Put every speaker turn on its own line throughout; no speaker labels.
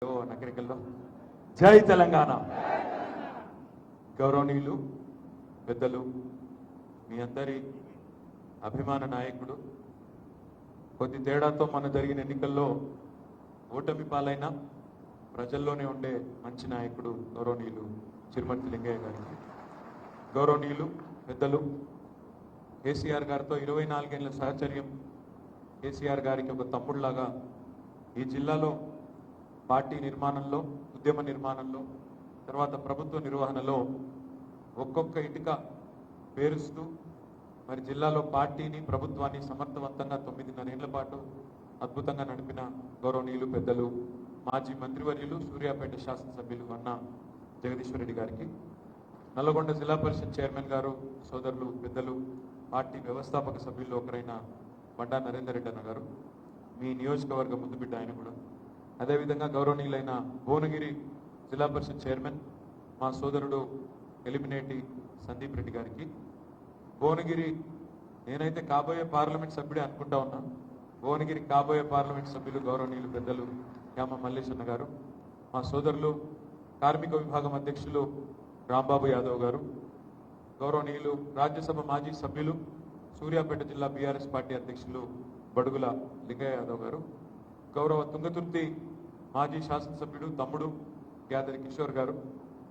నగరికల్లో జై తెలంగాణ. గౌరవనీయులు పెద్దలు, మీ అందరి అభిమాన నాయకుడు, కొద్ది తేడాతో మన జరిగిన ఎన్నికల్లో ఓటమి పాలైన ప్రజల్లోనే ఉండే మంచి నాయకుడు గౌరవనీయులు చిరుమర్తి లింగయ్య గారికి, గౌరవనీయులు పెద్దలు కేసీఆర్ గారితో 24 ఏళ్ల సహచర్యం, కేసీఆర్ గారికి ఒక తమ్ముళ్లాగా ఈ జిల్లాలో పార్టీ నిర్మాణంలో, ఉద్యమ నిర్మాణంలో, తర్వాత ప్రభుత్వ నిర్వహణలో ఒక్కొక్క ఇటుక పేరుస్తూ మరి జిల్లాలో పార్టీని, ప్రభుత్వాన్ని సమర్థవంతంగా 9.5 ఏళ్ల పాటు అద్భుతంగా నడిపిన గౌరవనీయులు పెద్దలు మాజీ మంత్రివర్యులు, సూర్యాపేట శాసనసభ్యులు అన్న జగదీశ్వర్ రెడ్డి గారికి, నల్లగొండ జిల్లా పరిషత్ చైర్మన్ గారు, సోదరులు పెద్దలు పార్టీ వ్యవస్థాపక సభ్యుల్లో ఒకరైన బండా నరేందర్ రెడ్డి అన్న గారు, మీ నియోజకవర్గ ముద్దుబిడ్డ ఆయన కూడా, అదేవిధంగా గౌరవనీయులైన భువనగిరి జిల్లా పరిషత్ చైర్మన్ మా సోదరుడు ఎలిమినేటి సందీప్ రెడ్డి గారికి, భువనగిరి నేనైతే కాబోయే పార్లమెంట్ సభ్యుడే అనుకుంటా ఉన్నా, భువనగిరి కాబోయే పార్లమెంట్ సభ్యులు గౌరవనీయులు పెద్దలు యామ మల్లేశన్న గారు, మా సోదరులు కార్మిక విభాగం అధ్యక్షులు రాంబాబు యాదవ్ గారు, గౌరవనీయులు రాజ్యసభ మాజీ సభ్యులు సూర్యాపేట జిల్లా బీఆర్ఎస్ పార్టీ అధ్యక్షులు బడుగుల లింగయ్య యాదవ్ గారు, గౌరవ తుంగతుర్తి మాజీ శాసనసభ్యుడు తమ్ముడు యాదరి కిషోర్ గారు,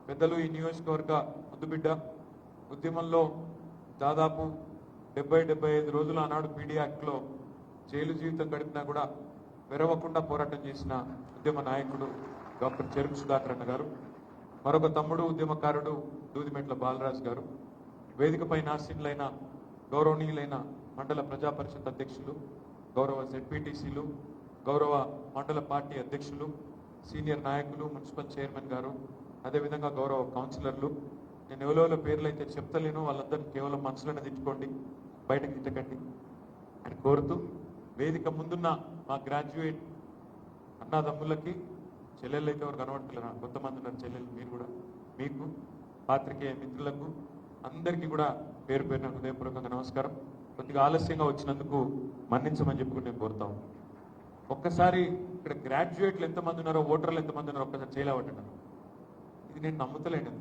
పెద్దలు ఈ నియోజకవర్గ ముద్దుబిడ్డ, ఉద్యమంలో దాదాపు 70-75 రోజులు ఆనాడు పీడీ యాక్ట్లో జైలు జీవితం గడిపినా కూడా వెరవకుండా పోరాటం చేసిన ఉద్యమ నాయకుడు డాక్టర్ చెరుకు సుధాకర్ అన్న గారు, మరొక తమ్ముడు ఉద్యమకారుడు దూదిమెట్ల బాలరాజు గారు, వేదికపై నాశీనులైన గౌరవనీయులైన మండల ప్రజా పరిషత్ అధ్యక్షులు, గౌరవ జెడ్పీటీసీలు, గౌరవ మండల పార్టీ అధ్యక్షులు, సీనియర్ నాయకులు, మున్సిపల్ చైర్మన్ గారు, అదేవిధంగా గౌరవ కౌన్సిలర్లు, నేను ఎవరెవరో పేర్లు అయితే చెప్తలేను, వాళ్ళందరినీ కేవలం మనసులోనే తిట్టుకోండి, బయటకు తిట్టకండి అని కోరుతూ, వేదిక ముందున్న మా గ్రాడ్యుయేట్ అన్నాదమ్ములకి, చెల్లెళ్ళు అయితే ఎవరు కనబడతలేరు, కొంతమంది ఉన్నారు చెల్లెళ్ళు, మీరు కూడా, మీకు పాత్రికేయ మిత్రులకు అందరికీ కూడా పేరు పేరున హృదయపూర్వకంగా నమస్కారం. కొద్దిగా ఆలస్యంగా వచ్చినందుకు మన్నించమని చెప్పుకుని నేను కోరుతాను. ఒక్కసారి ఇక్కడ గ్రాడ్యుయేట్లు ఎంతమంది ఉన్నారో, ఓటర్లు ఎంతమంది ఉన్నారో ఒక్కసారి చేయలేవట్టున్నారు. ఇది నేను నమ్ముతలేను.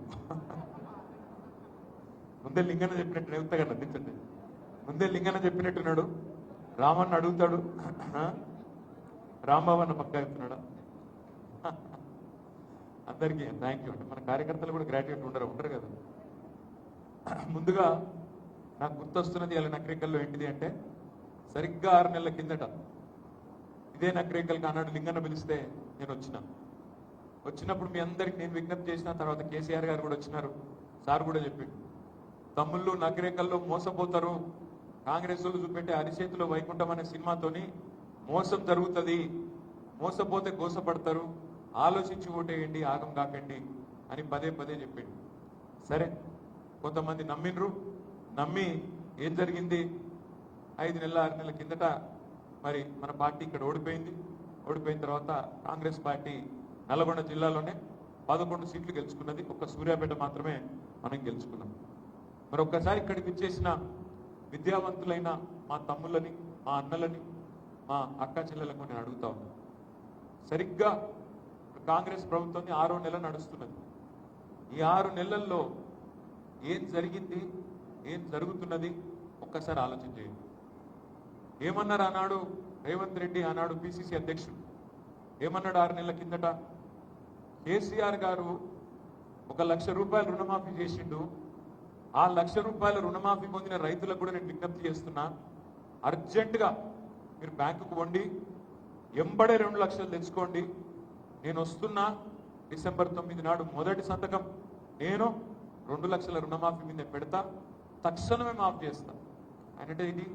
ముందే లింగన్న చెప్పినట్టు నేవుతాగా నమ్మించండి. ముందే లింగన్న చెప్పినట్టున్నాడు, రామన్న అడుగుతాడు, రాంబాబు అన్న పక్క చెప్తున్నాడా? అందరికీ థ్యాంక్ యూ అండి. మన కార్యకర్తలు కూడా గ్రాడ్యుయేట్ ఉంటారు కదా. ముందుగా నాకు గుర్తొస్తున్నది ఇలా నకరికల్లో ఏంటిది అంటే, సరిగ్గా 6 నెలల కిందట ఇదే నకరికల్కి ఆనాడు లింగన్న పిలిస్తే నేను వచ్చినప్పుడు మీ అందరికి నేను విజ్ఞప్తి చేసిన, తర్వాత కేసీఆర్ గారు కూడా వచ్చినారు, సార్ కూడా చెప్పిండు, తమ్ముళ్ళు నకరికల్లో మోసపోతారు, కాంగ్రెస్ వాళ్ళు చూపెట్టే అరిచేతిలో వైకుంఠం అనే సినిమాతోని మోసం జరుగుతుంది, మోసపోతే గోసపడతారు, ఆలోచించి ఓటేయండి, ఆగం కాకండి అని పదే చెప్పిండు. సరే, కొంతమంది నమ్మి ఏం జరిగింది, 5 నెలల 6 నెలల కిందట మరి మన పార్టీ ఇక్కడ ఓడిపోయిన తర్వాత కాంగ్రెస్ పార్టీ నల్గొండ జిల్లాలోనే 11 సీట్లు గెలుచుకున్నది, ఒక్క సూర్యాపేట మాత్రమే మనం గెలుచుకున్నాం. మరి ఒక్కసారి ఇక్కడికి వచ్చేసిన విద్యావంతులైన మా తమ్ముళ్ళని, మా అన్నలని, మా అక్క చెల్లెలకు నేను అడుగుతా ఉన్నాను, సరిగ్గా కాంగ్రెస్ ప్రభుత్వాన్ని 6వ నెల నడుస్తున్నది. ఈ 6 నెలల్లో ఏం జరిగింది, ఏం జరుగుతున్నది ఒక్కసారి ఆలోచన చేయండి. ఏమన్నారు ఆనాడు రేవంత్ రెడ్డి, ఆనాడు పిసిసి అధ్యక్షుడు ఏమన్నాడు 6 నెలల కిందట? కేసీఆర్ గారు 1 లక్ష రూపాయలు రుణమాఫీ చేసిండు, ఆ 1 లక్ష రూపాయల రుణమాఫీ పొందిన రైతులకు కూడా నేను విజ్ఞప్తి చేస్తున్నా, అర్జెంటుగా మీరు బ్యాంకుకు వండి ఎంబడే 2 లక్షలు తెచ్చుకోండి, నేను వస్తున్నా, డిసెంబర్ 9 నాడు మొదటి సంతకం నేను 2 లక్షల రుణమాఫీ మీద పెడతా, తక్షణమే మాఫ్ చేస్తా. అంటే ఇది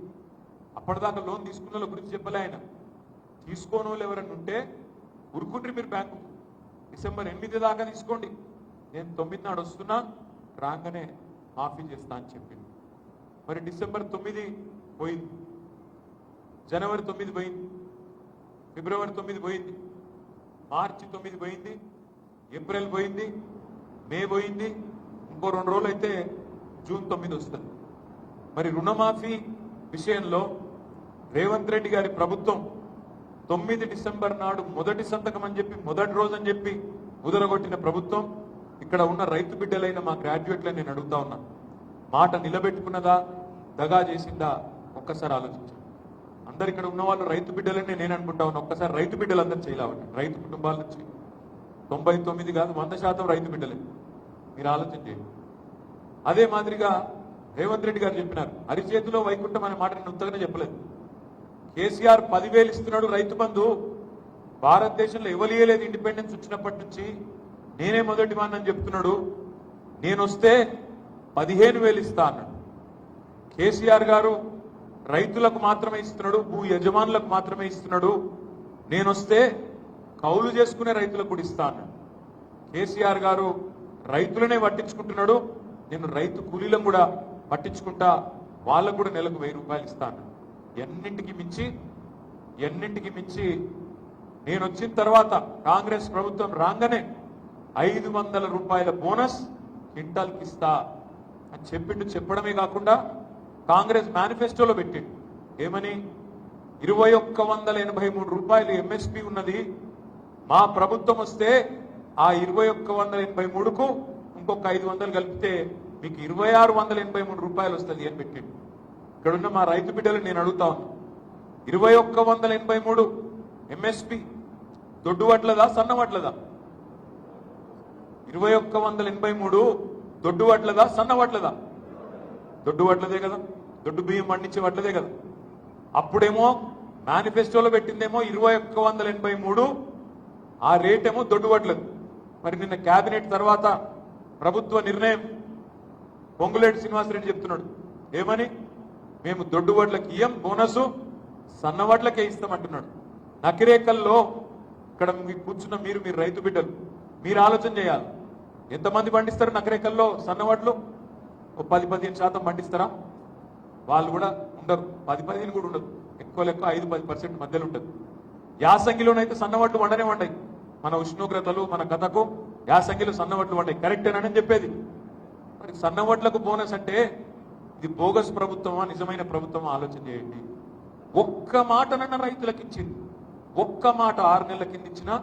అప్పటిదాకా లోన్ తీసుకున్న వాళ్ళ గురించి చెప్పలే ఆయన, తీసుకోని వాళ్ళు ఎవరైనా ఉంటే ఉరుకుండ్రి మీరు బ్యాంకు, డిసెంబర్ 8 దాకా తీసుకోండి, నేను 9 నాడు వస్తున్నా, రాగానే మాఫీ చేస్తా అని చెప్పింది. మరి డిసెంబర్ 9 పోయింది, జనవరి 9 పోయింది, ఫిబ్రవరి 9 పోయింది, మార్చి 9 పోయింది, ఏప్రిల్ పోయింది, మే పోయింది, ఇంకో 2 రోజులు అయితే జూన్ 9 వస్తుంది. మరి రుణమాఫీ విషయంలో రేవంత్ రెడ్డి గారి ప్రభుత్వం 9 డిసెంబర్ నాడు మొదటి సంతకం అని చెప్పి మొదటి రోజు అని చెప్పి కుదరగొట్టిన ప్రభుత్వం ఇక్కడ ఉన్న రైతు బిడ్డలైన మా గ్రాడ్యుయేట్లను నేను అడుగుతా ఉన్నా, మాట నిలబెట్టుకున్నదా దగా చేసిందా ఒక్కసారి ఆలోచించండి. అందరు ఇక్కడ ఉన్న వాళ్ళు రైతు బిడ్డలని నేను అనుకుంటా ఉన్నా. ఒక్కసారి రైతు బిడ్డలందరూ చేయలేవండి. రైతు కుటుంబాల నుంచి 99 కాదు 100% రైతు బిడ్డలే. మీరు ఆలోచన చేయండి. అదే మాదిరిగా రేవంత్ రెడ్డి గారు చెప్పినారు, అరిచేతిలో వైకుంఠం అనే మాట నేను ఉత్తగానే చెప్పలేదు. కేసీఆర్ 10,000 ఇస్తున్నాడు రైతు బంధు. భారతదేశంలో ఇవ్వలేదు ఇండిపెండెన్స్ వచ్చినప్పటి నుంచి, నేనే మొదటి వాడిని అని చెప్తున్నాడు. నేను వస్తే 15,000 ఇస్తా అన్నాడు. కేసీఆర్ గారు రైతులకు మాత్రమే ఇస్తున్నాడు, భూ యజమానులకు మాత్రమే ఇస్తున్నాడు. నేను వస్తే కౌలు చేసుకునే రైతులకు కూడా ఇస్తా అన్నాడు. కేసీఆర్ గారు రైతులనే పట్టించుకుంటున్నాడు, నేను రైతు కూలీలను కూడా పట్టించుకుంటా, వాళ్ళకు కూడా నెలకు 1000 రూపాయలు ఇస్తా అన్నాడు. ఎన్నింటికి మించి నేను వచ్చిన తర్వాత కాంగ్రెస్ ప్రభుత్వం రాగానే 500 రూపాయల బోనస్ క్వింటాల్కి ఇస్తా అని చెప్పడమే కాకుండా కాంగ్రెస్ మేనిఫెస్టోలో పెట్టిండు. ఏమని? 2183 రూపాయలు ఎంఎస్పీ ఉన్నది, మా ప్రభుత్వం వస్తే ఆ 2183కు ఇంకొక 500 కలిపితే మీకు 2683 రూపాయలు వస్తుంది అని పెట్టిండు. ఇక్కడున్న మా రైతు బిడ్డలు నేను అడుగుతా ఉన్నా, 2183 ఎంఎస్పీ దొడ్డు వడ్లదా సన్న వడ్లదా? 2183 దొడ్డు వడ్లదా సన్న వడ్లదా? దొడ్డు వడ్లదే కదా, దొడ్డు బియ్యం పండించే వడ్లదే కదా. అప్పుడేమో మేనిఫెస్టోలో పెట్టిందేమో 2183, ఆ రేట్ ఏమో దొడ్డు వడ్లది. మరి నిన్న కేబినెట్ తర్వాత ప్రభుత్వ నిర్ణయం, పొంగులేటి శ్రీనివాసరెడ్డి చెప్తున్నాడు ఏమని? మేము దొడ్డు వడ్లకి ఇయ్యం బోనసు, సన్న వడ్లకే ఇస్తామంటున్నాడు. నకిరేకల్లో ఇక్కడ కూర్చున్న మీరు రైతు బిడ్డలు మీరు ఆలోచన చేయాలి. ఎంతమంది పండిస్తారు నకిరేకల్లో సన్న వడ్లు? ఓ 10-15% పండిస్తారా? వాళ్ళు కూడా ఉండరు, 10-15 కూడా ఉండదు, ఎక్కువ 5-10% మధ్యలో ఉంటుంది. యాసంగిలోనైతే సన్నవడ్లు వండయి. మన ఉష్ణోగ్రతలు మన కథకు యాసంగిలో సన్నవడ్లు వండాయి. కరెక్టేనని చెప్పేది. మరి సన్నవడ్లకు బోనస్ అంటే ఇది బోగస్ ప్రభుత్వమా నిజమైన ప్రభుత్వమా ఆలోచన చేయండి. ఒక్క మాటనన్న రైతులకు ఇచ్చింది, ఒక్క మాట 6 నెలల కింద ఇచ్చినా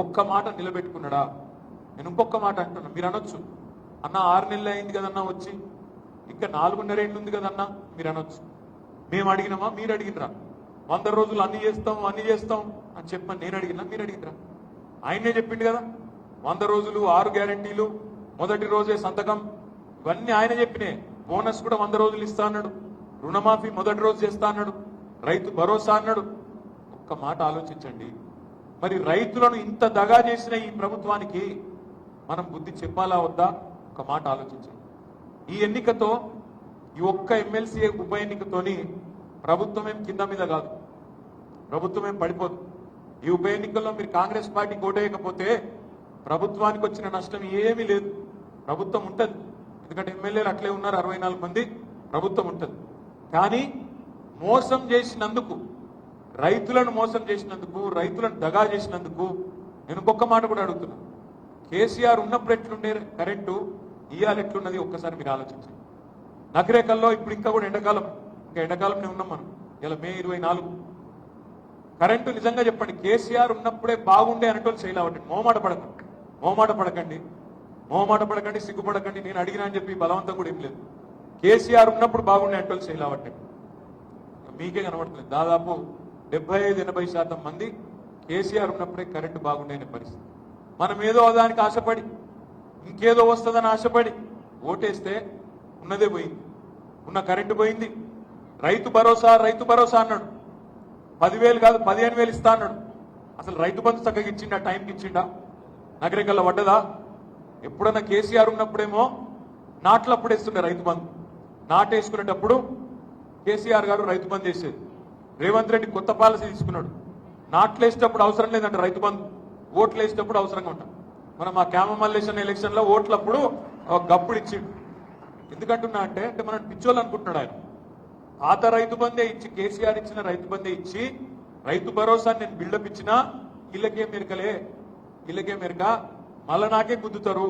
ఒక్క మాట నిలబెట్టుకున్నాడా? నేను ఇంకొక మాట అంటున్నా, మీరు అనొచ్చు అన్న 6 నెలలు అయింది కదన్నా వచ్చి, ఇంకా 4.5 ఏళ్ళు ఉంది కదన్నా మీరు అనొచ్చు. మేము అడిగినామా మీరు అడిగినరా? 100 రోజులు అన్ని చేస్తాం అని చెప్పని నేను అడిగినా మీరు అడిగినరా? ఆయనే చెప్పిండు కదా, 100 రోజులు 6 గ్యారంటీలు, మొదటి రోజే సంతకం, ఇవన్నీ ఆయన చెప్పినే. బోనస్ కూడా 100 రోజులు ఇస్తా అన్నాడు, రుణమాఫీ మొదటి రోజు చేస్తా అన్నాడు, రైతు భరోసా అన్నాడు. ఒక్క మాట ఆలోచించండి. మరి రైతులను ఇంత దగా చేసిన ఈ ప్రభుత్వానికి మనం బుద్ధి చెప్పాలా వద్దా? ఒక మాట ఆలోచించండి. ఈ ఎన్నికతో, ఈ ఒక్క ఎమ్మెల్సీ ఉప ఎన్నికతోని ప్రభుత్వం ఏం కింద మీద కాదు, ప్రభుత్వం ఏం పడిపోదు. ఈ ఉప ఎన్నికల్లో మీరు కాంగ్రెస్ పార్టీ ఓటేయకపోతే ప్రభుత్వానికి వచ్చిన నష్టం ఏమీ లేదు. ప్రభుత్వం ఉంటుంది, ఎందుకంటే ఎమ్మెల్యేలు అట్లే ఉన్నారు 64 మంది, ప్రభుత్వం ఉంటుంది. కానీ మోసం చేసినందుకు, రైతులను మోసం చేసినందుకు, రైతులను దగా చేసినందుకు నేను ఇంకొక మాట కూడా అడుగుతున్నా. కేసీఆర్ ఉన్నప్పుడు ఎట్లుండే కరెంటు, ఇయ్యాలి ఎట్లున్నది ఒక్కసారి మీరు ఆలోచించండి. నకిరేకల్లో ఇప్పుడు ఇంకా కూడా ఎండాకాలంలో ఉన్నాం మనం. ఇలా మే 24 కరెంటు నిజంగా చెప్పండి, కేసీఆర్ ఉన్నప్పుడే బాగుండే అనేటోళ్ళు చేయలేవండి. మోమాట పడకండి, సిగ్గుపడకండి. నేను అడిగినా అని చెప్పి బలవంతం కూడా ఏం లేదు. కేసీఆర్ ఉన్నప్పుడు బాగుండే అనేటోళ్ళు చేయలేవండి. మీకే కనబడుతుంది, దాదాపు 75-80% మంది కేసీఆర్ ఉన్నప్పుడే కరెంటు బాగుండే అనే పరిస్థితి. మనం ఏదో దానికి ఆశపడి, ఇంకేదో వస్తుందని ఆశపడి ఓటేస్తే ఉన్నదే పోయింది, ఉన్న కరెంటు పోయింది. రైతు భరోసా అన్నాడు, 10,000 కాదు 15,000 ఇస్తా అన్నాడు. అసలు రైతు బంధు చక్కగా ఇచ్చిండా? టైంకి ఇచ్చిండా? నగరికల్లా పడ్డదా? ఎప్పుడన్నా కేసీఆర్ ఉన్నప్పుడేమో నాట్లప్పుడు వేస్తుండే రైతు బంధు. నాటేసుకునేటప్పుడు కేసీఆర్ గారు రైతు బంధు వేసేది. రేవంత్ రెడ్డి కొత్త పాలసీ తీసుకున్నాడు, నాట్లు వేసేటప్పుడు అవసరం లేదంటే రైతు బంధు, ఓట్లు వేసేటప్పుడు అవసరంగా ఉంటాం. మనం ఆ క్యామమల్లేషన్ ఎలక్షన్లో ఓట్లప్పుడు గప్పుడు ఇచ్చిండు. ఎందుకంటున్నా అంటే మనం పిచ్చోళ్ళు అనుకుంటున్నాడు ఆయన. పాత రైతు బందే ఇచ్చి, కేసీఆర్ ఇచ్చిన రైతు బందే ఇచ్చి, రైతు భరోసాని నేను బిల్డప్ ఇచ్చినా ఇళ్ళకే మెరక మళ్ళా నాకే గుద్దుతారు.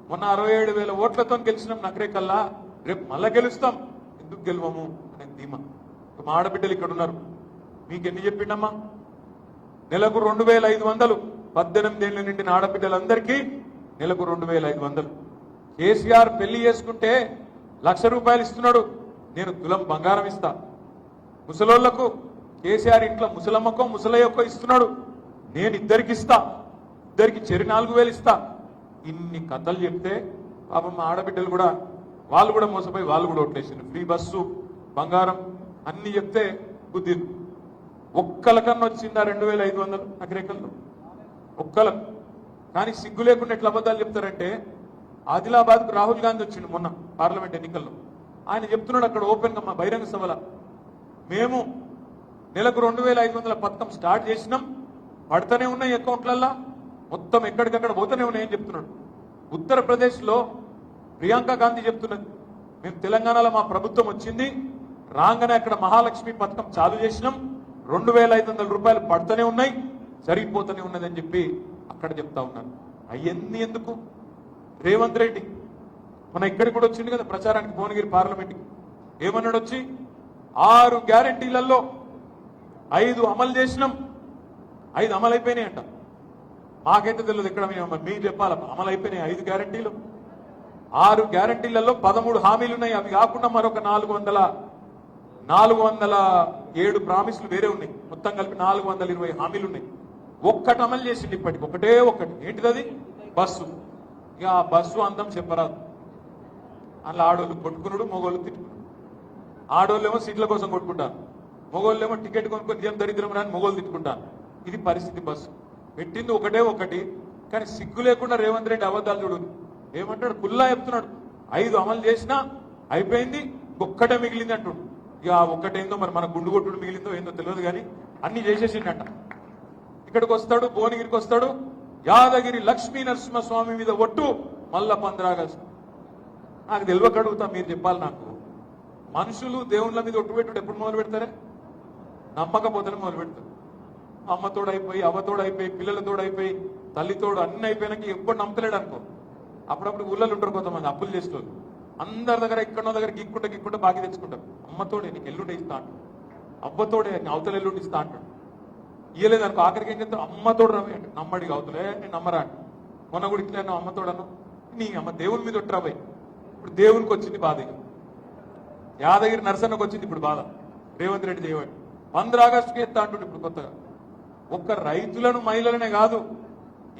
మొన్న 67,000 ఓట్లతో గెలిచినాం నగరేకల్లా, రేపు మళ్ళా గెలుస్తాం, ఎందుకు గెలవము అనే ధీమా. మా ఆడబిడ్డలు ఇక్కడ ఉన్నారు, మీకు ఎన్ని చెప్పిండమ్మా? నెలకు 2500 18 ఏళ్ల నిండిన ఆడబిడ్డలందరికీ నెలకు 2500. కేసీఆర్ పెళ్లి చేసుకుంటే ₹1,00,000 ఇస్తున్నాడు, నేను తులం బంగారం ఇస్తా. ముసలోళ్లకు కేసీఆర్ ఇంట్లో ముసలమ్మకో ముసలయ్యకో ఇస్తున్నాడు, నేను ఇద్దరికి ఇస్తా, ఇద్దరికి చెరి 4,000 ఇస్తా. ఇన్ని కథలు చెప్తే పాపం మా ఆడబిడ్డలు కూడా వాళ్ళు కూడా మోసపోయి వాళ్ళు కూడా ఓట్లేసిండు. ఫ్రీ బస్సు, బంగారం అన్ని చెప్తే బుద్ధి ఒక్కలకన్నా వచ్చిందా 2,500 నగరేకల్లో? ఒక్కలకు. కానీ సిగ్గు లేకుండా ఎట్లా అబద్ధాలు చెప్తారంటే, ఆదిలాబాద్కు రాహుల్ గాంధీ వచ్చిండు మొన్న పార్లమెంట్ ఎన్నికల్లో. ఆయన చెప్తున్నాడు అక్కడ ఓపెన్గా మా బహిరంగ సభల, మేము నెలకు 2,500 పథకం స్టార్ట్ చేసినాం, పడుతూనే ఉన్నాయి అకౌంట్లల్లో, మొత్తం ఎక్కడికక్కడ పోతూనే ఉన్నాయని చెప్తున్నాడు. ఉత్తరప్రదేశ్లో ప్రియాంక గాంధీ చెప్తున్నది, మేము తెలంగాణలో మా ప్రభుత్వం వచ్చింది, రాగానే అక్కడ మహాలక్ష్మి పథకం చాలు చేసినాం, ₹2,500 పడుతూనే ఉన్నాయి, జరిగిపోతూనే ఉన్నదని చెప్పి అక్కడ చెప్తా ఉన్నారు. అవన్నీ ఎందుకు? రేవంత్ రెడ్డి మన ఇక్కడికి కూడా వచ్చింది కదా ప్రచారానికి భువనగిరి పార్లమెంట్కి. ఏమన్నాడు వచ్చి, 6 గ్యారెంటీలలో 5 అమలు చేసినాం, 5 అమలు అయిపోయినాయి అంట. మాకైతే తెలియదు, ఇక్కడ మీరు చెప్పాల అమలు అయిపోయినాయి 5 గ్యారెంటీలు. 6 గ్యారెంటీలలో 13 హామీలు ఉన్నాయి, అవి కాకుండా మరొక 407 ప్రామిస్లు వేరే ఉన్నాయి, మొత్తం కలిపి 420 హామీలు ఉన్నాయి. ఒక్కటి అమలు చేసింది ఇప్పటికి, ఒకటే ఒక్కటి. ఏంటిది అది? బస్సు. ఇక ఆ బస్సు అందం చెప్పరాదు. అందులో ఆడోళ్ళు కొట్టుకున్నాడు, మగోళ్ళు తిట్టుకున్నాడు. ఆడోళ్ళు ఏమో సీట్ల కోసం కొట్టుకుంటారు, మగోళ్ళు ఏమో టికెట్ కొనుక్కొని ఏం దరిద్రం రాని మగోళ్ళు తిట్టుకుంటారు. ఇది పరిస్థితి. బస్సు పెట్టింది ఒకటే ఒకటి, కానీ సిగ్గు లేకుండా రేవంత్ రెడ్డి అబద్ధాలు చూడు. ఏమంటాడు? కుల్లా చెప్తున్నాడు, 5 అమలు చేసినా అయిపోయింది, ఒక్కటే మిగిలింది అంటుడు. ఇక ఒక్కటేందో మరి మన గుండు కొట్టుడు మిగిలిందో ఏందో తెలియదు, కానీ అన్ని చేసేసిండట. ఇక్కడికి వస్తాడు, భువనగిరికి వస్తాడు, యాదగిరి లక్ష్మీ నరసింహస్వామి మీద ఒట్టు, మళ్ళా 15 ఆగస్టు. నాకు తెలియక అడుగుతా, మీరు చెప్పాలి నాకు. మనుషులు దేవుళ్ళ మీద ఒట్టు పెట్టుడు ఎప్పుడు మొదలు పెడతారే? నమ్మకపోతేనే మొదలు పెడతారు. అమ్మతోడు అయిపోయి, అవ్వతోడు అయిపోయి, పిల్లలతోడు అయిపోయి, తల్లితోడు అన్ని అయిపోయినాక ఎప్పుడు నమ్మలేడు అనుకో. అప్పుడప్పుడు ఊళ్ళో ఉంటారు కొంతమంది అప్పులు చేసేవాళ్ళు, అందరి దగ్గర ఎక్కడో దగ్గర గిక్కుంటే బాగా తెచ్చుకుంటారు. అమ్మతోడే నీకు ఎల్లుండి ఇస్తా అంటాడు, అవ్వతోడే అవతల ఎల్లుండి ఇస్తా అంటాడు. ఇయ్యలేదు అనుకో, ఆఖరికి ఏం చెప్తారు? అమ్మతోడు రవి అంటే నమ్మడిగా అవుతులే, నేను నమ్మరా అంటే. మొన్న కూడా ఇట్లా అమ్మతోడను, నీ అమ్మ దేవుని మీద ఒట్రాబాయి. ఇప్పుడు దేవునికి వచ్చింది బాధ, యాదగిరి నరసన్నకు వచ్చింది ఇప్పుడు బాధ. రేవంత్ రెడ్డి చేయవాడు 15 ఆగస్టుకి ఎత్తా అంటుండే ఇప్పుడు కొత్తగా. ఒక్క రైతులను మహిళలనే కాదు,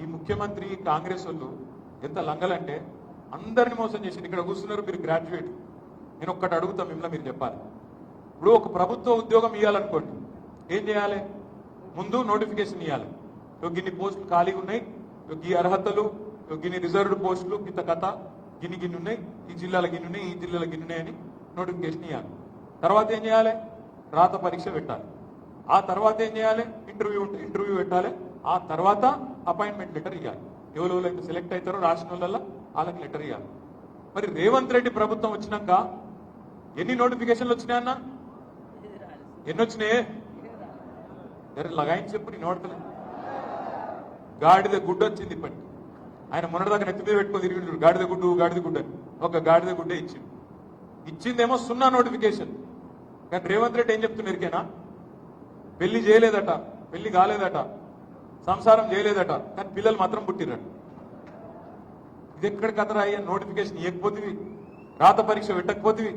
ఈ ముఖ్యమంత్రి కాంగ్రెస్ వాళ్ళు ఎంత లంగలంటే అందరిని మోసం చేసింది. ఇక్కడ కూర్చున్నారు మీరు గ్రాడ్యుయేట్, నేను ఒక్కటి అడుగుతా మిమ్మల్ని, మీరు చెప్పాలి. ఇప్పుడు ఒక ప్రభుత్వ ఉద్యోగం ఇవ్వాలనుకోండి, ఏం చేయాలి? ముందు నోటిఫికేషన్ ఇవ్వాలి. గిన్ని పోస్టులు ఖాళీగా ఉన్నాయి, ఈ అర్హతలు, గిన్ని రిజర్వ్డ్ పోస్టులు, ఇంత కథ, గిన్ని ఉన్నాయి, ఈ జిల్లాల గిన్ని ఉన్నాయి, ఈ జిల్లాల గిన్ని ఉన్నాయని నోటిఫికేషన్ ఇవ్వాలి. తర్వాత ఏం చేయాలి? రాత పరీక్ష పెట్టాలి. ఆ తర్వాత ఏం చేయాలి? ఇంటర్వ్యూ పెట్టాలి. ఆ తర్వాత అపాయింట్మెంట్ లెటర్ ఇవ్వాలి. ఎవరెవరైతే సెలెక్ట్ అవుతారో రాసిన వాళ్ళ వాళ్ళకి లెటర్ ఇవ్వాలి. మరి రేవంత్ రెడ్డి ప్రభుత్వం వచ్చినాక ఎన్ని నోటిఫికేషన్లు వచ్చినాయన్న? ఎన్ని వచ్చినాయే? లగాయించి చెప్పు, నేను నోడతలే. గాడిద గుడ్డ వచ్చింది ఇప్పటికి. ఆయన మొన్నటి దాకా నెత్తి మీద పెట్టుకొని తిరిగి గాడిద గుడ్డు అని ఒక గాడిద గుడ్డే ఇచ్చిందేమో 0 నోటిఫికేషన్. కానీ రేవంత్ రెడ్డి ఏం చెప్తున్నారు? ఇరికేనా? పెళ్లి చేయలేదట, పెళ్లి కాలేదట, సంసారం చేయలేదట, కానీ పిల్లలు మాత్రం పుట్టిరట. ఇది ఎక్కడ కథరా అయ్యా? నోటిఫికేషన్ ఇవ్వకపోతివి, రాత పరీక్ష పెట్టకపోతివి,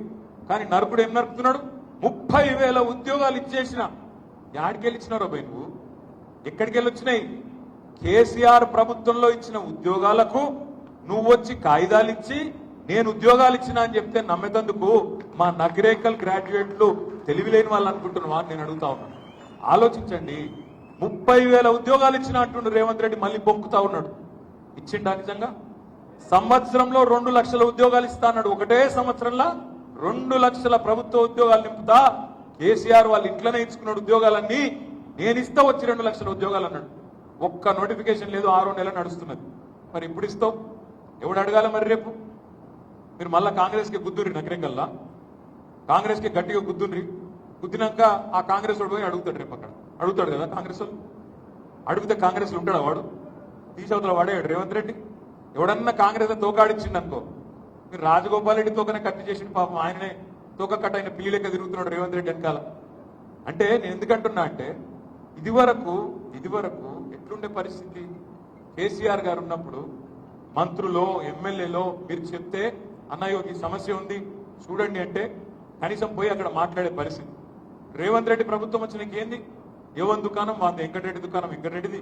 కానీ నరకుడు ఏం నరుకుతున్నాడు? 30,000 ఉద్యోగాలు ఇచ్చేసిన. యాడికెళ్ళి ఇచ్చినారో పోయి నువ్వు? ఎక్కడికెళ్ళి వచ్చినాయి? కేసీఆర్ ప్రభుత్వంలో ఇచ్చిన ఉద్యోగాలకు నువ్వు వచ్చి కాగితాలు ఇచ్చి నేను ఉద్యోగాలు ఇచ్చినా అని చెప్తే నమ్మేతందుకు మా నగరేకల్ గ్రాడ్యుయేట్లు తెలివిలేని వాళ్ళు అనుకుంటున్నావా అని నేను అడుగుతా ఉన్నాను. ఆలోచించండి. 30,000 ఉద్యోగాలు ఇచ్చిన అంటుండు రేవంత్ రెడ్డి, మళ్ళీ బొంకుతా ఉన్నాడు. ఇచ్చిండా నిజంగా? సంవత్సరంలో 2 లక్షల ఉద్యోగాలు ఇస్తా అన్నాడు. ఒకటే సంవత్సరంలో 2 లక్షల ప్రభుత్వ ఉద్యోగాలు నింపుతా. కేసీఆర్ వాళ్ళు ఇంట్లోనే ఇచ్చుకున్నాడు ఉద్యోగాలన్నీ, నేను ఇస్తా వచ్చి 2 లక్షల ఉద్యోగాలు అన్నాడు. ఒక్క నోటిఫికేషన్ లేదు, 6 నెలలు నడుస్తున్నది. మరి ఇప్పుడు ఇస్తావు? ఎవడు అడగాల మరి? రేపు మీరు మళ్ళా కాంగ్రెస్కి గుద్దుర్రి, నగరేకల్లా కాంగ్రెస్కి గట్టిగా గుద్దినాక ఆ కాంగ్రెస్ వాడు పోయి అడుగుతాడు. రేపు అక్కడ అడుగుతాడు కదా కాంగ్రెస్ వాళ్ళు. అడిగితే కాంగ్రెస్లో ఉంటాడా వాడు? తీసవతల వాడేవాడు రేవంత్ రెడ్డి. ఎవడన్నా కాంగ్రెస్ తోకాడిచ్చిండు అనుకో, మీరు రాజగోపాల్ రెడ్డి తోకనే కట్టి చేసిన పాపం, ఆయననే తోక కట్ అయిన పిల్లలెక్క తిరుగుతున్నాడు రేవంత్ రెడ్డి వెనకాల. అంటే నేను ఎందుకంటున్నా అంటే, ఇది వరకు ఇదివరకు ఎట్లుండే పరిస్థితి? కేసీఆర్ గారు ఉన్నప్పుడు మంత్రులో ఎమ్మెల్యేలో మీరు చెప్తే అన్నయ్య ఈ సమస్య ఉంది చూడండి అంటే కనీసం పోయి అక్కడ మాట్లాడే పరిస్థితి. రేవంత్ రెడ్డి ప్రభుత్వం వచ్చినాక ఏంది? యువన్ దుకాణం వాంది, వెంకటరెడ్డి దుకాణం వెంకటరెడ్డిది,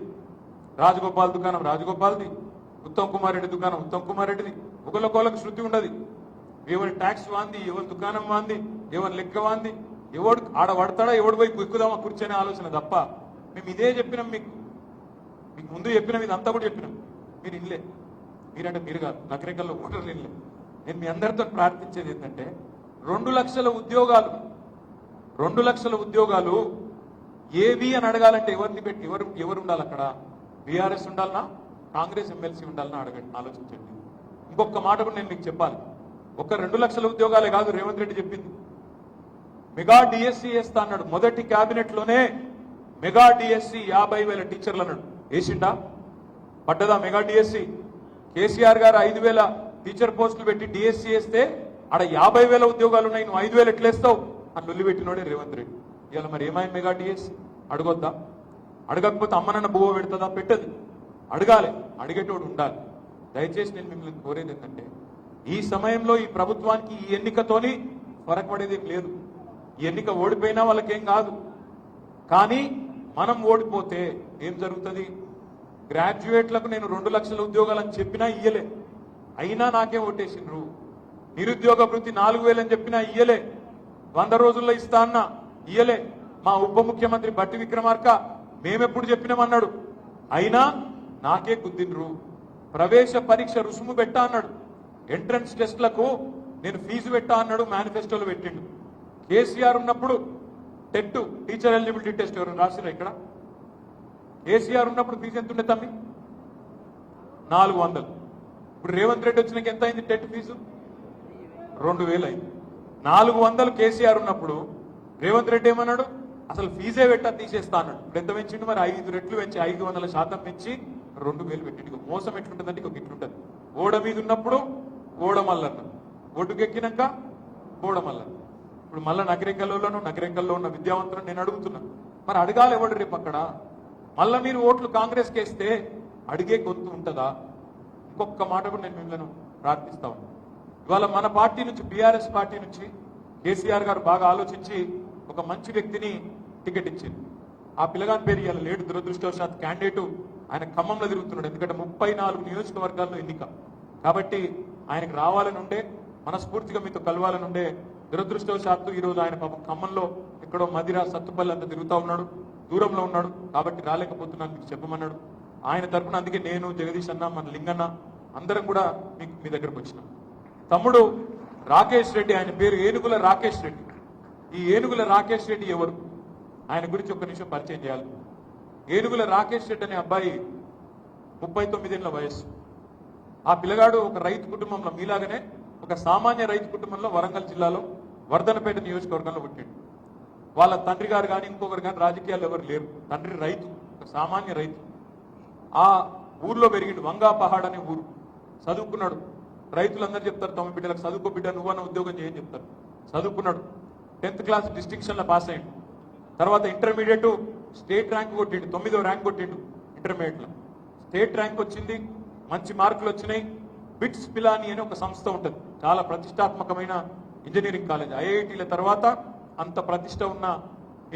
రాజగోపాల్ దుకాణం రాజగోపాల్ది, ఉత్తమ్ కుమార్ రెడ్డి దుకాణం ఉత్తమ్ కుమార్ రెడ్డిది. ఒకళ్ళకొలకు శృతి ఉండదు. ఎవరి ట్యాక్స్ వాంది, ఎవరి దుకాణం వాంది, ఎవరి లెక్క వాంది, ఎవడు ఆడ పడతాడా ఎవడు పోయి ఎక్కుదామా కూర్చొనే ఆలోచన తప్ప మేము ఇదే చెప్పినాం. మీకు ముందు చెప్పినాం, ఇదంతా కూడా చెప్పినాం. మీరు ఇల్లే, మీరంటే మీరు కాదు, నగరికల్లో ఓటర్లు ఇల్లే. నేను మీ అందరితో ప్రార్థించేది ఏంటంటే 2 లక్షల ఉద్యోగాలు 2 లక్షల ఉద్యోగాలు ఏవి అని అడగాలంటే ఎవరిని పెట్టి ఎవరు ఉండాలి అక్కడ? బీఆర్ఎస్ ఉండాలనా, కాంగ్రెస్ ఎమ్మెల్సీ ఉండాలన్నా అడగండి, ఆలోచించండి. ఇంకొక మాట కూడా నేను మీకు చెప్పాలి. ఒక 2 లక్షల ఉద్యోగాలే కాదు రేవంత్ రెడ్డి చెప్పింది, మెగా డిఎస్సి వేస్తా అన్నాడు. మొదటి క్యాబినెట్ లోనే మెగా డిఎస్సి 50,000 టీచర్లు అన్నాడు. వేసిండా? పడ్డదా మెగా డిఎస్సి? కేసీఆర్ గారు 5,000 టీచర్ పోస్టులు పెట్టి డిఎస్సి వేస్తే ఆడ 50,000 ఉద్యోగాలు ఉన్నాయి, నువ్వు 5,000 ఎట్లేస్తావు అని లొల్లి పెట్టినోడే రేవంత్ రెడ్డి. ఇవాళ మరి ఏమైంది మెగా డిఎస్సి? అడగొద్దా? అడగకపోతే అమ్మనన్న బువ్వ పెడుతుందా? పెట్టదు. అడగాలి, అడిగేటోడు ఉండాలి. దయచేసి నేను మిమ్మల్ని కోరేది ఏంటంటే ఈ సమయంలో ఈ ప్రభుత్వానికి ఈ ఎన్నికతోని ఫరకపడేది లేదు. ఈ ఎన్నిక ఓడిపోయినా వాళ్ళకేం కాదు. కానీ మనం ఓడిపోతే ఏం జరుగుతుంది? గ్రాడ్యుయేట్లకు నేను 2 లక్షల ఉద్యోగాలని చెప్పినా ఇయ్యలే, అయినా నాకే ఓటేసిండ్రు. నిరుద్యోగ వృత్తి 4,000 అని చెప్పినా ఇయ్యలే, 100 రోజుల్లో ఇస్తా అన్నా ఇయ్యలే. మా ఉప ముఖ్యమంత్రి బట్టి విక్రమార్క మేమెప్పుడు చెప్పినామన్నాడు, అయినా నాకే కుద్దిండ్రు. ప్రవేశ పరీక్ష రుసుము పెట్టా అన్నాడు, ఎంట్రన్స్ టెస్ట్లకు నేను ఫీజు పెట్టా అన్నాడు, మేనిఫెస్టోలో పెట్టిండు. కేసీఆర్ ఉన్నప్పుడు టెట్ టీచర్ ఎలిజిబిలిటీ టెస్ట్ ఎవరు రాసిరా ఇక్కడ? కేసీఆర్ ఉన్నప్పుడు ఫీజు ఎంత ఉండే తమ్మి? 400. ఇప్పుడు రేవంత్ రెడ్డి వచ్చినాక ఎంత అయింది టెట్ ఫీజు? 2,000 అయింది. 400 కేసీఆర్ ఉన్నప్పుడు రేవంత్ రెడ్డి ఏమన్నాడు? అసలు ఫీజే పెట్టా తీసేస్తా అన్నాడు. ఇప్పుడు ఎంత పెంచిండు మరి? 5 రెట్లు పెంచి 500% పెంచి 2,000 పెట్టిండు. మోసం ఎట్లుంటుందంటే ఇంకొక ఇట్లుంటుంది. ఓడ మీద ఉన్నప్పుడు ఓడమల్లన్న, ఒడ్డుకెక్కినాక ఓడమల్లన్న. ఇప్పుడు మళ్ళీ నగరికల్లో ఉన్న విద్యావంతులను నేను అడుగుతున్నాను, మరి అడగాలి ఎవడు రేపు అక్కడ? మళ్ళీ మీరు ఓట్లు కాంగ్రెస్కి వేస్తే అడిగే గొంతు ఉంటుందా? ఇంకొక మాట కూడా నేను మిమ్మల్ని ప్రార్థిస్తా ఉన్నాను. ఇవాళ మన పార్టీ నుంచి, బీఆర్ఎస్ పార్టీ నుంచి కేసీఆర్ గారు బాగా ఆలోచించి ఒక మంచి వ్యక్తిని టికెట్ ఇచ్చింది. ఆ పిల్లగాని పేరు ఇవాళ లేడు, దురదృష్టవశాత్ క్యాండిడేటు ఆయన ఖమ్మంలో తిరుగుతున్నాడు. ఎందుకంటే 34 నియోజకవర్గాల్లో ఎన్నిక కాబట్టి ఆయనకు రావాలని ఉండే, మనస్ఫూర్తిగా మీతో కలవాలని ఉండే. దురదృష్టవశాత్తు ఈరోజు ఆయన పాపం ఖమ్మంలో ఎక్కడో మదిర సత్తుపల్లి అంతా తిరుగుతూ ఉన్నాడు, దూరంలో ఉన్నాడు కాబట్టి రాలేకపోతున్నాను మీకు చెప్పమన్నాడు. ఆయన తరఫున అందుకే నేను, జగదీష్ అన్న, మన లింగన్న అందరం కూడా మీ దగ్గరకు వచ్చినాం. తమ్ముడు రాకేష్ రెడ్డి, ఆయన పేరు ఏనుగుల రాకేష్ రెడ్డి. ఈ ఏనుగుల రాకేష్ రెడ్డి ఎవరు? ఆయన గురించి ఒక్క నిమిషం పరిచయం చేయాలి. ఏనుగుల రాకేష్ రెడ్డి అనే అబ్బాయి 39 ఏళ్ల వయస్సు. ఆ పిల్లగాడు ఒక రైతు కుటుంబంలో, మీలాగనే ఒక సామాన్య రైతు కుటుంబంలో వరంగల్ జిల్లాలో వర్ధనపేట నియోజకవర్గంలో పుట్టిండు. వాళ్ళ తండ్రి గారు కానీ ఇంకొకరు కానీ రాజకీయాలు ఎవరు లేరు. తండ్రి రైతు, ఒక సామాన్య రైతు. ఆ ఊర్లో పెరిగిండు, వంగా పహాడ్ అనే ఊరు. చదువుకున్నాడు. రైతులందరూ చెప్తారు తమ బిడ్డలకు, చదువుకో బిడ్డ, నువ్వన్న ఉద్యోగం చేయని చెప్తారు. చదువుకున్నాడు, 10th క్లాస్ డిస్టింక్షన్లో పాస్ అయ్యిండు. తర్వాత ఇంటర్మీడియట్ స్టేట్ ర్యాంక్ కొట్టిండు, 9వ ర్యాంక్ కొట్టిండు ఇంటర్మీడియట్లో. స్టేట్ ర్యాంక్ వచ్చింది, మంచి మార్కులు వచ్చినాయి. బిట్స్ పిలాని అని ఒక సంస్థ ఉంటుంది, చాలా ప్రతిష్టాత్మకమైన ఇంజనీరింగ్ కాలేజ్. ఐఐటీల తర్వాత అంత ప్రతిష్ట ఉన్న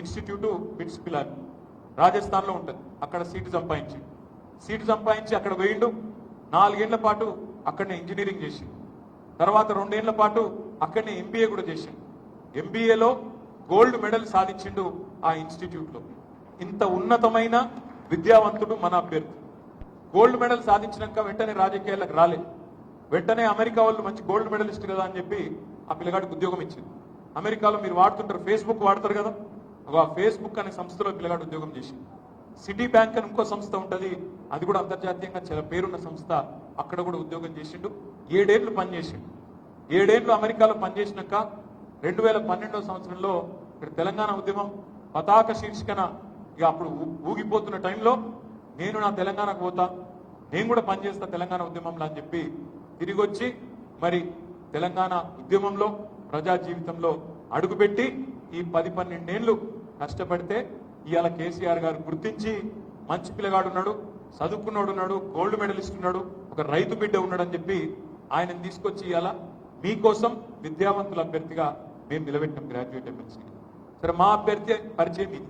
ఇన్స్టిట్యూట్ బిట్స్ పిలాని, రాజస్థాన్లో ఉంటుంది. అక్కడ సీటు సంపాదించి అక్కడ పోయిండు. 4 ఏళ్ల పాటు అక్కడనే ఇంజనీరింగ్ చేసిండు. తర్వాత 2 ఏళ్ల పాటు అక్కడనే ఎంబీఏ కూడా చేసిండు. ఎంబీఏలో గోల్డ్ మెడల్ సాధించిండు ఆ ఇన్స్టిట్యూట్లో. ఇంత ఉన్నతమైన విద్యావంతుడు మన అభ్యర్థి. గోల్డ్ మెడల్ సాధించినాక వెంటనే రాజకీయాలకు రాలే. వెంటనే అమెరికా వాళ్ళు మంచి గోల్డ్ మెడలిస్ట్ కదా అని చెప్పి ఆ పిల్లగాడికి ఉద్యోగం ఇచ్చింది. అమెరికాలో మీరు వాడుతుంటారు, ఫేస్బుక్ వాడతారు కదా, ఆ ఫేస్బుక్ అనే సంస్థలో పిల్లగాడు ఉద్యోగం చేసింది. సిటీ బ్యాంక్ అని ఇంకో సంస్థ ఉంటుంది, అది కూడా అంతర్జాతీయంగా చాలా పేరున్న సంస్థ. అక్కడ కూడా ఉద్యోగం చేసిండు. 7 ఏళ్ళు పనిచేసిండు. 7 ఏళ్ళు అమెరికాలో పనిచేసినాక 2012వ సంవత్సరంలో ఇక్కడ తెలంగాణ ఉద్యమం పతాక శీర్షికన ఇక అప్పుడు ఊగిపోతున్న టైంలో నేను నా తెలంగాణకు పోతా, నేను కూడా పనిచేస్తా తెలంగాణ ఉద్యమంలో అని చెప్పి తిరిగి వచ్చి మరి తెలంగాణ ఉద్యమంలో, ప్రజా జీవితంలో అడుగుపెట్టి ఈ 10-12 ఏళ్ళు కష్టపడితే ఇవాళ కేసీఆర్ గారు గుర్తించి మంచి పిల్లగాడు ఉన్నాడు, చదువుకున్నాడు ఉన్నాడు, గోల్డ్ మెడలిస్ట్ ఉన్నాడు, ఒక రైతు బిడ్డ ఉన్నాడని చెప్పి ఆయనను తీసుకొచ్చి ఇవాళ మీకోసం విద్యావంతుల అభ్యర్థిగా మేము నిలబెట్టినాం గ్రాడ్యుయేట్ ఎమ్మెల్సీ. సరే, మా అభ్యర్థి పరిచయం ఇది.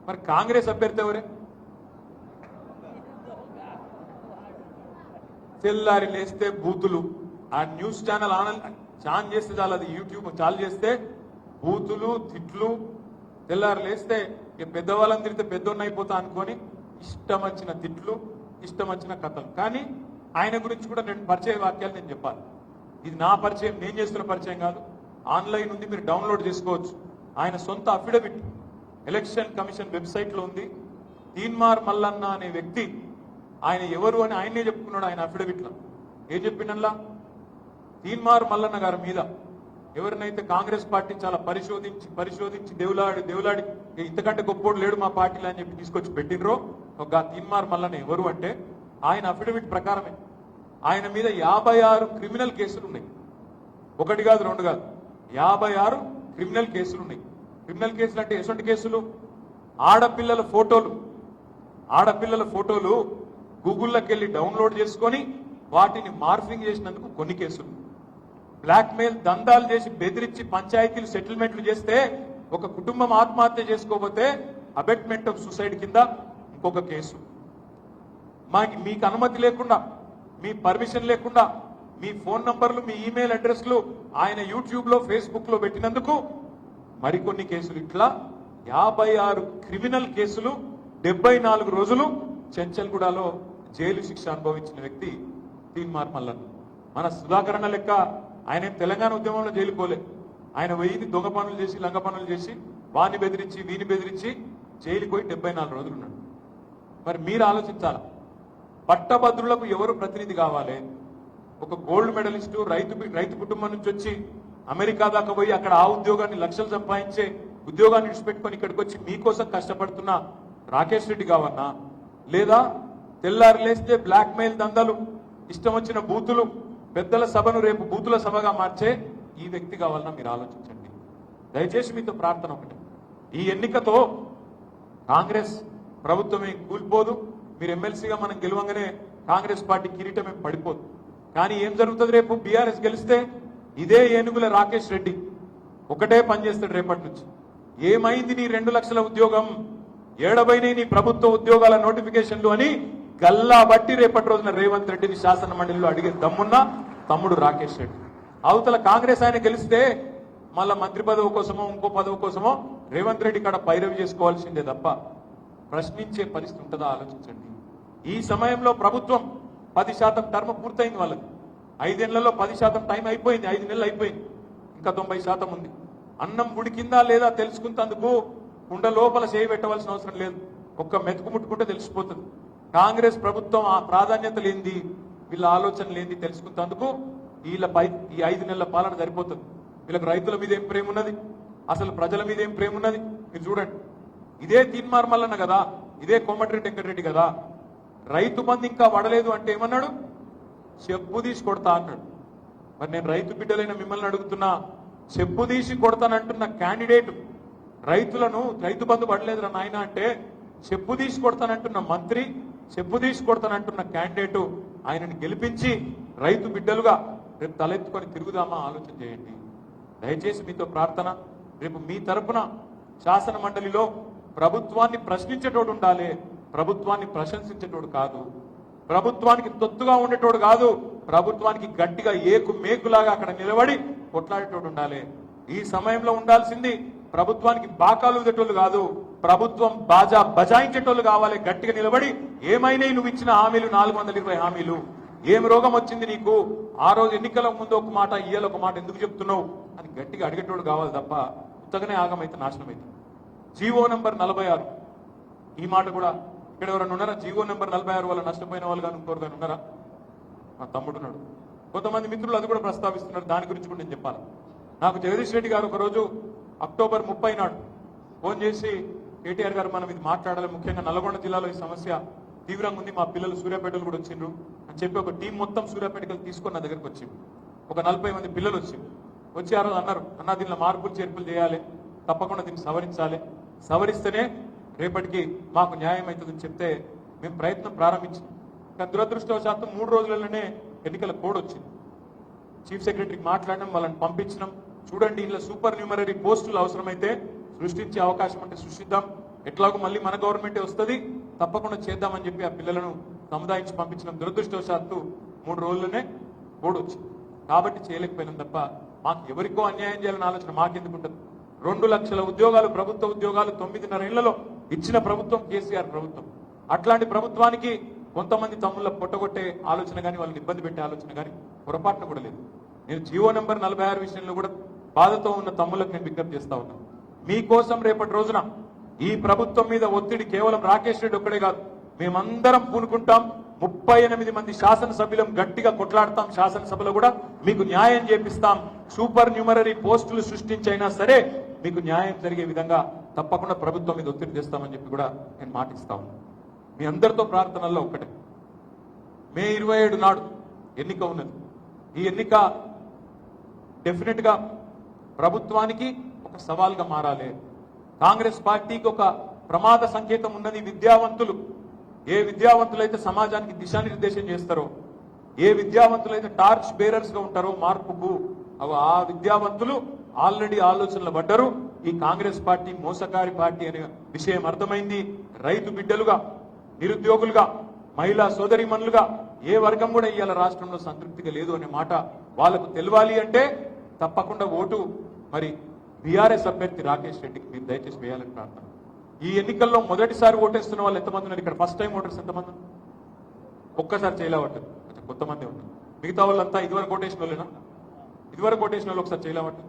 మరి కాంగ్రెస్ అభ్యర్థి ఎవరే? తెల్లారి లేస్తే బూతులు, ఆ న్యూస్ ఛానల్ ఆన్ చేస్తే చాలు, అది యూట్యూబ్ చాలు చేస్తే బూతులు, తిట్లు. తెల్లారి లేస్తే ఇక పెద్దవాళ్ళని తిరిగితే పెద్దోన్న అయిపోతా అనుకొని ఇష్టం వచ్చిన తిట్లు, ఇష్టం వచ్చిన కథలు. కానీ ఆయన గురించి కూడా రెండు పరిచయ వాక్యాలు నేను చెప్పాలి. ఇది నా పరిచయం, నేను చేస్తున్న పరిచయం కాదు, ఆన్లైన్ ఉంది, మీరు డౌన్లోడ్ చేసుకోవచ్చు. ఆయన సొంత అఫిడవిట్ ఎలక్షన్ కమిషన్ వెబ్సైట్లో ఉంది. తీన్మార్ మల్లన్న అనే వ్యక్తి ఆయన ఎవరు అని ఆయనే చెప్పుకున్నాడు. ఆయన అఫిడవిట్లో ఏం చెప్పిండల్లా, తీన్మార్ మల్లన్న గారి మీద ఎవరినైతే కాంగ్రెస్ పార్టీ చాలా పరిశోధించి దేవులాడి ఇంతకంటే గొప్పోడు లేడు మా పార్టీలో అని చెప్పి తీసుకొచ్చి పెట్టినరో ఒక తీన్మార్ మల్లన్న ఎవరు అంటే, ఆయన అఫిడవిట్ ప్రకారమే ఆయన మీద 56 క్రిమినల్ కేసులు ఉన్నాయి. ఒకటి కాదు, రెండు కాదు, 56 క్రిమినల్ కేసులు ఉన్నాయి. క్రిమినల్ కేసులు అంటే ఎటువంటి కేసులు? ఆడపిల్లల ఫోటోలు గూగుల్లోకి వెళ్ళి డౌన్లోడ్ చేసుకొని వాటిని మార్ఫింగ్ చేసినందుకు కొన్ని కేసులు, బ్లాక్మెయిల్ దందాలు చేసి బెదిరించి పంచాయతీలు సెటిల్మెంట్లు చేస్తే ఒక కుటుంబం ఆత్మహత్య చేసుకోకపోతే అబెట్మెంట్ ఆఫ్ సూసైడ్ కింద ఇంకొక కేసు, మీకు అనుమతి లేకుండా, మీ పర్మిషన్ లేకుండా మీ ఫోన్ నంబర్లు, మీ ఈమెయిల్ అడ్రస్లు ఆయన యూట్యూబ్లో, ఫేస్బుక్లో పెట్టినందుకు మరికొన్ని కేసులు. ఇట్లా 56 క్రిమినల్ కేసులు, 74 రోజులు చెంచల్గూడలో జైలు శిక్ష అనుభవించిన వ్యక్తి తీన్మార్ మల్లన్న. మన సుధాకరణ లెక్క ఆయన తెలంగాణ ఉద్యమంలో జైలు పోలే. ఆయన వెయ్యి దొంగ పనులు చేసి, లంగ పనులు చేసి, వాని బెదిరించి వీని బెదిరించి జైలుకి పోయి 74 రోజులు ఉన్నాడు. మరి మీరు ఆలోచించాలా, పట్టభద్రులకు ఎవరు ప్రతినిధి కావాలి? ఒక గోల్డ్ మెడలిస్టు రైతు కుటుంబం నుంచి వచ్చి అమెరికా దాకా పోయి అక్కడ ఆ ఉద్యోగాన్ని లక్షలు సంపాదించే ఉద్యోగాన్ని విడిచిపెట్టుకొని ఇక్కడికి వచ్చి మీకోసం కష్టపడుతున్న రాకేష్ రెడ్డి కావన్నా, లేదా తెల్లారు లేస్తే బ్లాక్మెయిల్ దందాలు, ఇష్టం వచ్చిన బూతులు, పెద్దల సభను రేపు బూతుల సభగా మార్చే ఈ వ్యక్తి కావాలన్నా మీరు ఆలోచించండి. దయచేసి మీతో ప్రార్థన ఒకటి, ఈ ఎన్నికతో కాంగ్రెస్ ప్రభుత్వమే కూలిపోదు. మీరు ఎమ్మెల్సీగా మనం గెలవంగానే కాంగ్రెస్ పార్టీ కిరీటమే పడిపోదు. కానీ ఏం జరుగుతుంది? రేపు బీఆర్ఎస్ గెలిస్తే ఇదే ఏనుగుల రాకేష్ రెడ్డి ఒకటే పనిచేస్తాడు రేపటి నుంచి. ఏమైంది నీ 2 లక్షల ఉద్యోగం, ఏడబైనాయి నీ ప్రభుత్వ ఉద్యోగాల నోటిఫికేషన్లు అని గల్లా బట్టి రేపటి రోజున రేవంత్ రెడ్డిని శాసన మండలిలో అడిగే దమ్మున్న తమ్ముడు రాకేష్ రెడ్డి. అవతల కాంగ్రెస్ ఆయన గెలిస్తే మళ్ళా మంత్రి పదవి కోసమో ఇంకో పదవి కోసమో రేవంత్ రెడ్డి కాడ పైరవి చేసుకోవాల్సిందే తప్ప ప్రశ్నించే పరిస్థితి ఉంటుందా? ఆలోచించండి. ఈ సమయంలో ప్రభుత్వం 10% టర్మ్ పూర్తయింది వాళ్ళది. 5 ఏళ్లలో 10% టైం అయిపోయింది, 5 నెలలు అయిపోయింది, ఇంకా 90% ఉంది. అన్నం ఉడికిందా లేదా తెలుసుకుంటందుకు కుండ లోపల చేయి పెట్టవలసిన అవసరం లేదు, ఒక్క మెతుకు ముట్టుకుంటే తెలిసిపోతుంది. కాంగ్రెస్ ప్రభుత్వం ఆ ప్రాధాన్యత లేనిది, వీళ్ళ ఆలోచన లేనిది తెలుసుకుంటందుకు ఈ 5 నెలల పాలన సరిపోతుంది. వీళ్ళకి రైతుల మీద ఏం ప్రేమ ఉన్నది, అసలు ప్రజల మీద ఏం ప్రేమ ఉన్నది మీరు చూడండి. ఇదే తీన్మార్ మల్లన్న కదా, ఇదే కోమటిరెడ్డి వెంకటరెడ్డి కదా, రైతు బంధు ఇంకా పడలేదు అంటే ఏమన్నాడు? చెప్పు తీసి కొడతా అన్నాడు. మరి నేను రైతు బిడ్డలైన మిమ్మల్ని అడుగుతున్నా, చెప్పు తీసి కొడతానంటున్న క్యాండిడేట్, రైతు బంధు పడలేదురా నాయన అంటే చెప్పు తీసి కొడతానంటున్న మంత్రి, చెప్పు తీసి కొడతానంటున్న క్యాండిడేట్, ఆయనని గెలిపించి రైతు బిడ్డలుగా రేపు తలెత్తుకొని తిరుగుదామా? ఆలోచన చేయండి. దయచేసి మీతో ప్రార్థన, రేపు మీ తరపున శాసన మండలిలో ప్రభుత్వాన్ని ప్రశ్నించేటోడు ఉండాలి, ప్రభుత్వాన్ని ప్రశంసించేటోడు కాదు, ప్రభుత్వానికి తొత్తుగా ఉండేటోడు కాదు, ప్రభుత్వానికి గట్టిగా మేకులాగా అక్కడ నిలబడి కొట్లాడేటోడు ఉండాలి. ఈ సమయంలో ఉండాల్సింది ప్రభుత్వానికి బాకాలు ఊదేటోళ్ళు కాదు, ప్రభుత్వం బాజా బజాయించేటోళ్ళు కావాలి. గట్టిగా నిలబడి ఏమైనాయి నువ్వు ఇచ్చిన హామీలు, 420 హామీలు, ఏం రోగం వచ్చింది నీకు, ఆ రోజు ఎన్నికల ముందు ఒక మాట, ఇయ్యాల ఒక మాట ఎందుకు చెప్తున్నావు అని గట్టిగా అడిగేటోడు కావాలి తప్ప ఉత్తగానే ఆగమైతే నాశనం అయితే. జీవో నెంబర్ 46, ఈ మాట కూడా ఇక్కడ ఎవరైనా ఉన్నారా? జీవో నెంబర్ 46 వల్ల నష్టపోయిన వాళ్ళు కానీ ఇంకోరు కానీ ఉన్నారా? మా తమ్ముడున్నాడు, కొంతమంది మిత్రులు అది కూడా ప్రస్తావిస్తున్నారు. దాని గురించి కూడా నేను చెప్పాలి. నాకు జగదీష్ రెడ్డి గారు ఒకరోజు అక్టోబర్ 30 నాడు ఫోన్ చేసి, కేటీఆర్ గారు మనం ఇది మాట్లాడాలి, ముఖ్యంగా నల్గొండ జిల్లాలో ఈ సమస్య తీవ్రంగా ఉంది, మా పిల్లలు సూర్యాపేటలు కూడా వచ్చిండ్రు అని చెప్పి ఒక టీం మొత్తం సూర్యాపేటకు తీసుకొని నా దగ్గరకు వచ్చింది. ఒక 40 మంది పిల్లలు వచ్చి ఆ రోజు అన్నారు, అన్న దీనిలో మార్పులు చేర్పులు చేయాలి, తప్పకుండా దీన్ని సవరించాలి, సవరిస్తేనే రేపటికి మాకు న్యాయం అవుతుందని చెప్తే మేము ప్రయత్నం ప్రారంభించాం. కానీ దురదృష్టవశాత్తు 3 రోజులలోనే ఎన్నికల కోడ్ వచ్చింది. చీఫ్ సెక్రటరీకి మాట్లాడడం, వాళ్ళని పంపించడం, చూడండి ఇలా సూపర్ న్యూమరరీ పోస్టులు అవసరమైతే సృష్టించే అవకాశం అంటే సృష్టిద్దాం, ఎట్లాగో మళ్ళీ మన గవర్నమెంటే వస్తుంది, తప్పకుండా చేద్దామని చెప్పి ఆ పిల్లలను సముదాయించి పంపించడం. దురదృష్టవశాత్తు 3 రోజుల్లోనే కోడ్ వచ్చింది. కాబట్టి చేయలేకపోయినాం తప్ప మాకు ఎవరికో అన్యాయం చేయాలని ఆలోచన మాకెందుకు ఉంటుంది? 2 లక్షల ఉద్యోగాలు, ప్రభుత్వ ఉద్యోగాలు 9.5 ఏళ్లలో ఇచ్చిన ప్రభుత్వం కేసీఆర్ ప్రభుత్వం. అట్లాంటి ప్రభుత్వానికి కొంతమంది తమ్ముళ్ళ పొట్టగొట్టే ఆలోచన కానీ, వాళ్ళని ఇబ్బంది పెట్టే ఆలోచన కానీ పొరపాటున కూడా లేదు. నేను జీవో నెంబర్ 46 విషయంలో కూడా బాధతో ఉన్న తమ్ముళ్ళకు నేను విజ్ఞప్తి చేస్తా ఉన్నాను. మీకోసం రేపటి రోజున ఈ ప్రభుత్వం మీద ఒత్తిడి కేవలం రాకేష్ రెడ్డి ఒక్కడే కాదు, మేమందరం పూనుకుంటాం. 38 మంది శాసనసభ్యులం గట్టిగా కొట్లాడతాం. శాసనసభలో కూడా మీకు న్యాయం చేపిస్తాం. సూపర్ న్యూమరరీ పోస్టులు సృష్టించైనా సరే మీకు న్యాయం జరిగే విధంగా తప్పకుండా ప్రభుత్వం మీద ఒత్తిడి తెస్తామని చెప్పి కూడా నేను మాటిస్తా ఉన్నాను. మీ అందరితో ప్రార్థనల్లో ఒక్కటే, మే 27 నాడు ఎన్నిక ఉన్నది. ఈ ఎన్నిక డెఫినెట్ గా ప్రభుత్వానికి ఒక సవాల్గా మారాలి. కాంగ్రెస్ పార్టీకి ఒక ప్రమాద సంకేతం ఉన్నది. విద్యావంతులు, ఏ విద్యావంతులైతే సమాజానికి దిశానిర్దేశం చేస్తారో, ఏ విద్యావంతులైతే టార్చ్ బేరర్స్ గా ఉంటారో మార్పుకు, ఆ విద్యావంతులు ఆల్రెడీ ఆలోచనలు పడ్డారు. ఈ కాంగ్రెస్ పార్టీ మోసకారి పార్టీ అనే విషయం అర్థమైంది. రైతు బిడ్డలుగా, నిరుద్యోగులుగా, మహిళా సోదరిమణులుగా ఏ వర్గం కూడా ఇవాళ రాష్ట్రంలో సంతృప్తిగా లేదు అనే మాట వాళ్ళకు తెలియాలి అంటే తప్పకుండా ఓటు మరి బీఆర్ఎస్ అభ్యర్థి రాకేష్ రెడ్డికి మీరు దయచేసి వేయాలని ప్రార్థన. ఈ ఎన్నికల్లో మొదటిసారి ఓటేస్తున్న వాళ్ళు ఎంతమంది ఉన్నారు ఇక్కడ? ఫస్ట్ టైం ఓటర్స్ ఎంతమంది? ఒక్కసారి చేయలేవట్టు, కొంచెం కొంతమంది ఉంటారు. మిగతా వాళ్ళంతా ఇదివరకు ఓటేసిన వాళ్ళేనా? ఇదివరకు ఓటేసిన వాళ్ళు ఒకసారి చేయలేవట్టు.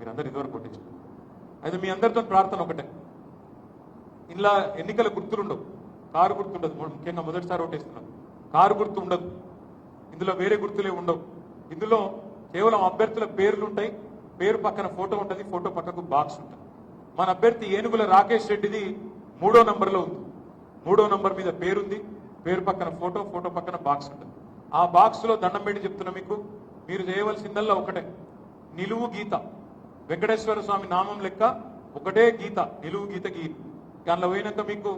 మీరందరూ ఇదివరకు ఓటేసిన. అయితే మీ అందరితో ప్రార్థన ఒకటే, ఇలా ఎన్నికల గుర్తులుండవు, కారు గుర్తు ఉండదు. ముఖ్యంగా మొదటిసారి ఓటేస్తున్నారు, కారు గుర్తు ఉండదు. ఇందులో వేరే గుర్తులే ఉండవు. ఇందులో కేవలం అభ్యర్థుల పేర్లు ఉంటాయి. పేరు పక్కన ఫోటో ఉంటుంది, ఫోటో పక్కకు బాక్స్ ఉంటుంది. మన అభ్యర్థి ఏనుగుల రాకేష్ రెడ్డిది 3వ నంబర్లో ఉంది. 3వ నంబర్ మీద పేరుంది, పేరు పక్కన ఫోటో, ఫోటో పక్కన బాక్స్ ఉంటుంది. ఆ బాక్స్ లో దండం పెట్టి చెప్తున్నా మీకు, మీరు చేయవలసిందల్లా ఒకటే, నిలువు గీత. వెంకటేశ్వర స్వామి నామం లెక్క ఒకటే గీత, నిలువు గీత గీత. దానిలో పోయినాక మీకు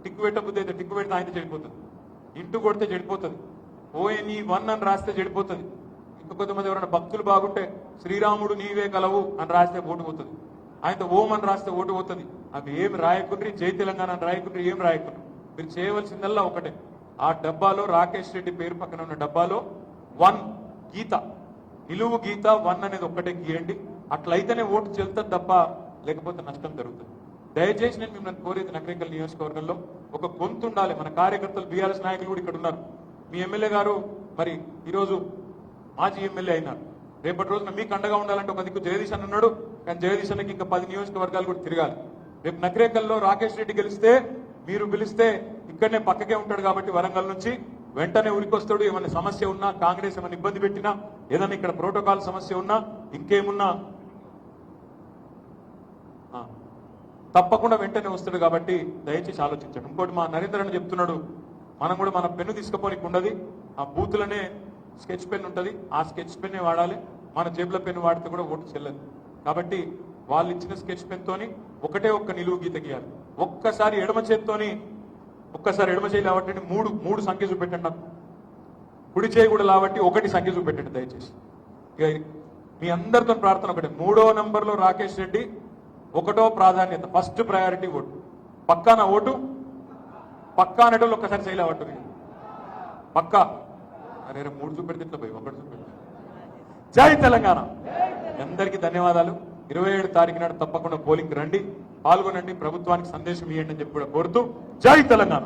టిక్కు పెట్టబుద్ధి అయితే టిక్కు పెడితే ఆయన చెడిపోతుంది, ఇంటూ కొడితే చెడిపోతుంది, ONE1 అని రాస్తే చెడిపోతుంది. ఇంకా కొంతమంది ఎవరైనా భక్తులు బాగుంటే శ్రీరాముడు నీవే కలవు అని రాస్తే ఓటు పోతుంది, ఆయనతో ఓం అని రాస్తే ఓటు పోతుంది. అవి ఏమి రాయకుండ్రి, జై తెలంగాణ అని రాయకుండ్రి, ఏం రాయకుండ్రి. మీరు చేయవలసిందల్లా ఒకటే, ఆ డబ్బాలో రాకేష్ రెడ్డి పేరు పక్కన ఉన్న డబ్బాలో 1 గీత, నిలువు గీత 1 అనేది ఒక్కటే గీయండి. అట్లయితేనే ఓటు చెల్తుంది తప్ప లేకపోతే నష్టం జరుగుతుంది. దయచేసి నేను మిమ్మల్ని కోరేది, నకరేకల్ నియోజకవర్గంలో ఒక గొంతు ఉండాలి. మన కార్యకర్తలు, బీఆర్ఎస్ నాయకులు కూడా ఇక్కడ ఉన్నారు. మీ ఎమ్మెల్యే గారు మరి ఈరోజు మాజీ ఎమ్మెల్యే అయినారు. రేపటి రోజున మీకు అండగా ఉండాలంటే ఒక దిక్కు జగదీశ్ అన్న ఉన్నాడు, కానీ జగదీశ్ అన్నకి ఇంకా 10 నియోజకవర్గాలు కూడా తిరగాలి. రేపు నకరేకల్లో రాకేష్ రెడ్డి గెలిస్తే, మీరు పిలిస్తే ఇక్కడనే పక్కకే ఉంటాడు కాబట్టి వరంగల్ నుంచి వెంటనే ఉరికొస్తాడు. ఏమైనా సమస్య ఉన్నా, కాంగ్రెస్ ఏమైనా ఇబ్బంది పెట్టినా, ఏదైనా ఇక్కడ ప్రోటోకాల్ సమస్య ఉన్నా, ఇంకేమున్నా తప్పకుండా వెంటనే వస్తాడు. కాబట్టి దయచేసి ఆలోచించండి. ఇంకోటి మా నరేంద్ర అని చెప్తున్నాడు, మనం కూడా మన పెన్ను తీసుకుపోనికి ఉండదు, ఆ బూతులనే స్కెచ్ పెన్ ఉంటుంది, ఆ స్కెచ్ పెన్నే వాడాలి. మన జేబుల పెన్ను వాడితే కూడా ఓటు చెల్లదు. కాబట్టి వాళ్ళు ఇచ్చిన స్కెచ్ పెన్ తోని ఒకటే ఒక్క నిలువు గీత గీయాలి. ఒక్కసారి ఎడమ చేతితోని, ఒక్కసారి ఎడమ చేయి లావట్టండి, మూడు సంఖ్య చూపెట్టండి నాకు. కుడి చేయి కూడా లావట్టి 1 సంఖ్య చూపెట్టండి దయచేసి. ఇక మీ అందరితో ప్రార్థన ఒకటే, 3వ నంబర్లో రాకేష్ రెడ్డి 1వ ప్రాధాన్యత, ఫస్ట్ ప్రయారిటీ ఓటు. పక్కా నా ఓటు పక్కా అనేటోళ్ళు ఒక్కసారి చేయలేవట్టు పక్కా. అరే 3 చూపెడితే ఇట్లా పోయి 1 చూపెడితే. జై తెలంగాణ. అందరికీ ధన్యవాదాలు. 27 తారీఖు నాడు తప్పకుండా పోలింగ్ రండి, పాల్గొనండి, ప్రభుత్వానికి సందేశం ఇవ్వండి అని చెప్పి కూడా కోరుతూ జై తెలంగాణ.